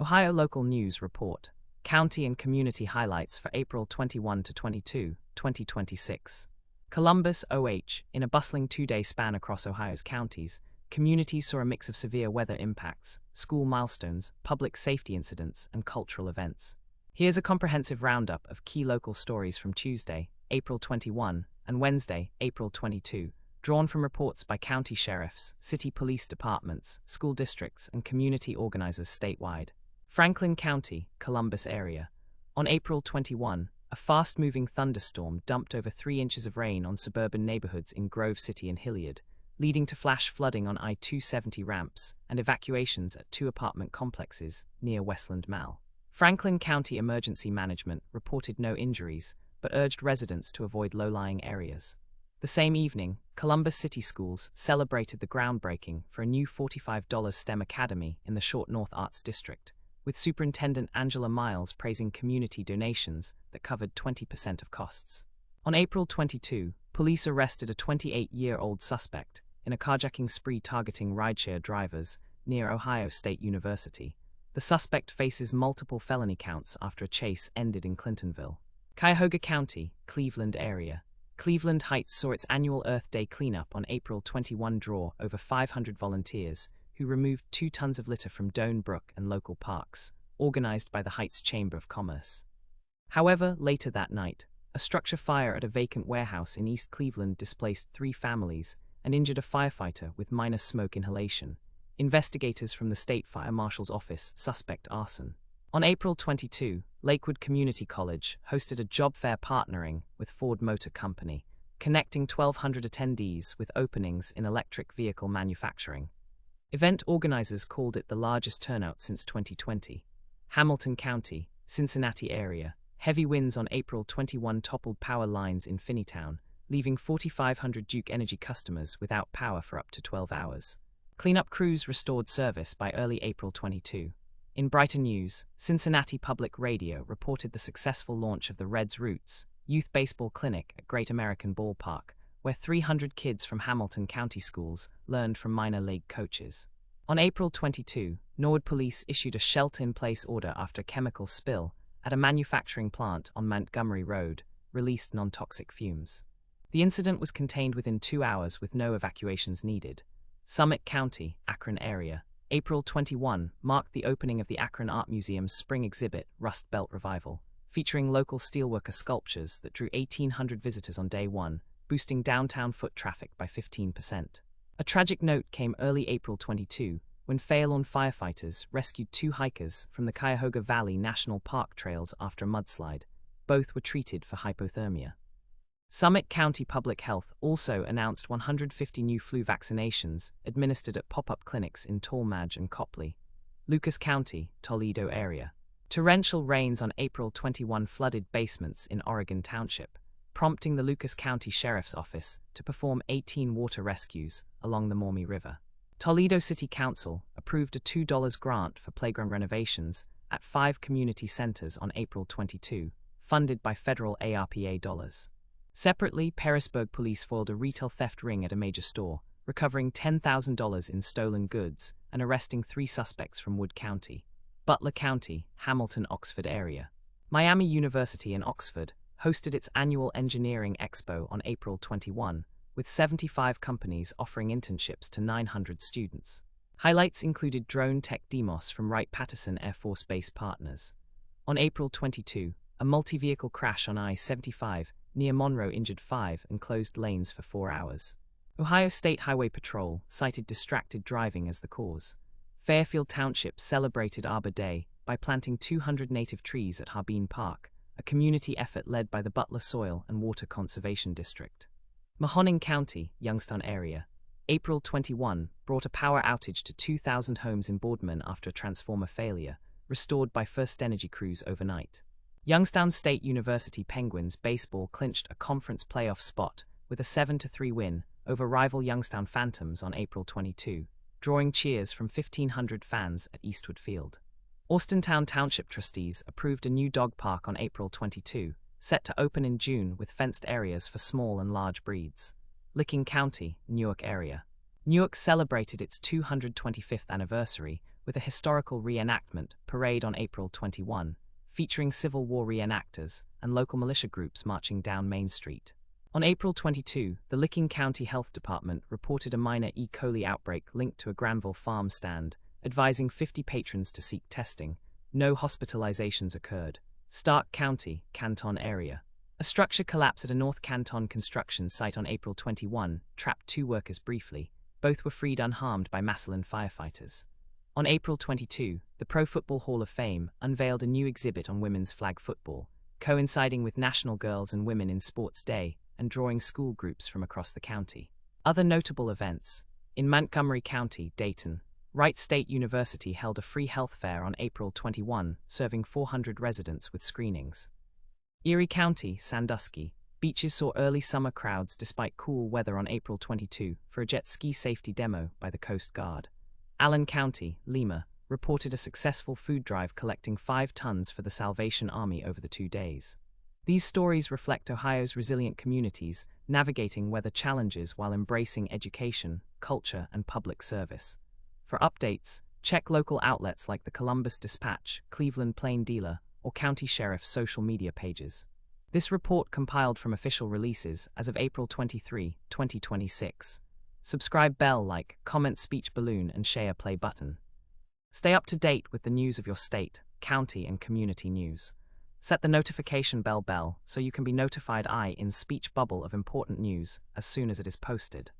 Ohio Local News Report, County and Community Highlights for April 21 to 22, 2026. Columbus, OH. In a bustling two-day span across Ohio's counties, communities saw a mix of severe weather impacts, school milestones, public safety incidents, and cultural events. Here's a comprehensive roundup of key local stories from Tuesday, April 21, and Wednesday, April 22, drawn from reports by county sheriffs, city police departments, school districts, and community organizers statewide. Franklin County, Columbus area. On April 21, a fast-moving thunderstorm dumped over 3 inches of rain on suburban neighborhoods in Grove City and Hilliard, leading to flash flooding on I-270 ramps and evacuations at 2 apartment complexes near Westland Mall. Franklin County Emergency Management reported no injuries, but urged residents to avoid low-lying areas. The same evening, Columbus City Schools celebrated the groundbreaking for a new $45 STEM Academy in the Short North Arts District, with Superintendent Angela Miles praising community donations that covered 20% of costs. On April 22, police arrested a 28-year-old suspect in a carjacking spree targeting rideshare drivers near Ohio State University. The suspect faces multiple felony counts after a chase ended in Clintonville. Cuyahoga County, Cleveland area. Cleveland Heights saw its annual Earth Day cleanup on April 21 draw over 500 volunteers who removed 2 tons of litter from Doane Brook and local parks, organized by the Heights Chamber of Commerce. However, later that night, a structure fire at a vacant warehouse in East Cleveland displaced 3 families and injured a firefighter with minor smoke inhalation. Investigators from the State Fire Marshal's office suspect arson. On April 22, Lakewood Community College hosted a job fair partnering with Ford Motor Company, connecting 1,200 attendees with openings in electric vehicle manufacturing. Event organizers called it the largest turnout since 2020. Hamilton County, Cincinnati area. Heavy winds on April 21 toppled power lines in Finneytown, leaving 4,500 Duke Energy customers without power for up to 12 hours. Cleanup crews restored service by early April 22. In Brighton News, Cincinnati Public Radio reported the successful launch of the Reds Roots youth baseball clinic at Great American Ballpark, where 300 kids from Hamilton County schools learned from minor league coaches. On April 22, Norwood Police issued a shelter-in-place order after a chemical spill at a manufacturing plant on Montgomery Road, released non-toxic fumes. The incident was contained within 2 hours with no evacuations needed. Summit County, Akron area. April 21 marked the opening of the Akron Art Museum's spring exhibit, Rust Belt Revival, featuring local steelworker sculptures that drew 1,800 visitors on day 1, boosting downtown foot traffic by 15%. A tragic note came early April 22, when Fairlawn firefighters rescued 2 hikers from the Cuyahoga Valley National Park trails after a mudslide. Both were treated for hypothermia. Summit County Public Health also announced 150 new flu vaccinations administered at pop-up clinics in Tallmadge and Copley. Lucas County, Toledo area. Torrential rains on April 21 flooded basements in Oregon Township, prompting the Lucas County Sheriff's Office to perform 18 water rescues along the Maumee River. Toledo City Council approved a $2 grant for playground renovations at 5 community centers on April 22, funded by federal ARPA dollars. Separately, Pearisburg police foiled a retail theft ring at a major store, recovering $10,000 in stolen goods and arresting 3 suspects from Wood County. Butler County, Hamilton, Oxford area. Miami University in Oxford hosted its annual Engineering Expo on April 21, with 75 companies offering internships to 900 students. Highlights included drone tech demos from Wright-Patterson Air Force Base partners. On April 22, a multi-vehicle crash on I-75 near Monroe injured 5 and closed lanes for 4 hours. Ohio State Highway Patrol cited distracted driving as the cause. Fairfield Township celebrated Arbor Day by planting 200 native trees at Harbin Park, a community effort led by the Butler Soil and Water Conservation District. Mahoning County, Youngstown area. April 21 brought a power outage to 2,000 homes in Boardman after a transformer failure, restored by First Energy crews overnight. Youngstown State University Penguins baseball clinched a conference playoff spot with a 7-3 win over rival Youngstown Phantoms on April 22, drawing cheers from 1,500 fans at Eastwood Field. Austintown Township trustees approved a new dog park on April 22, set to open in June with fenced areas for small and large breeds. Licking County, Newark area. Newark celebrated its 225th anniversary with a historical reenactment parade on April 21, featuring Civil War reenactors and local militia groups marching down Main Street. On April 22, the Licking County Health Department reported a minor E. coli outbreak linked to a Granville farm stand, advising 50 patrons to seek testing. No hospitalizations occurred. Stark County, Canton area. A structure collapse at a North Canton construction site on April 21 trapped 2 workers briefly. Both were freed unharmed by Massillon firefighters. On April 22, the Pro Football Hall of Fame unveiled a new exhibit on women's flag football, coinciding with National Girls and Women in Sports Day and drawing school groups from across the county. Other notable events. In Montgomery County, Dayton, Wright State University held a free health fair on April 21, serving 400 residents with screenings. Erie County, Sandusky, beaches saw early summer crowds despite cool weather on April 22 for a jet ski safety demo by the Coast Guard. Allen County, Lima, reported a successful food drive collecting 5 tons for the Salvation Army over the 2 days. These stories reflect Ohio's resilient communities, navigating weather challenges while embracing education, culture, and public service. For updates, check local outlets like the Columbus Dispatch, Cleveland Plain Dealer, or County Sheriff's social media pages. This report compiled from official releases as of April 23, 2026. Subscribe, bell, like, comment, speech balloon, and share play button. Stay up to date with the news of your state, county, and community news. Set the notification bell so you can be notified in speech bubble of important news as soon as it is posted.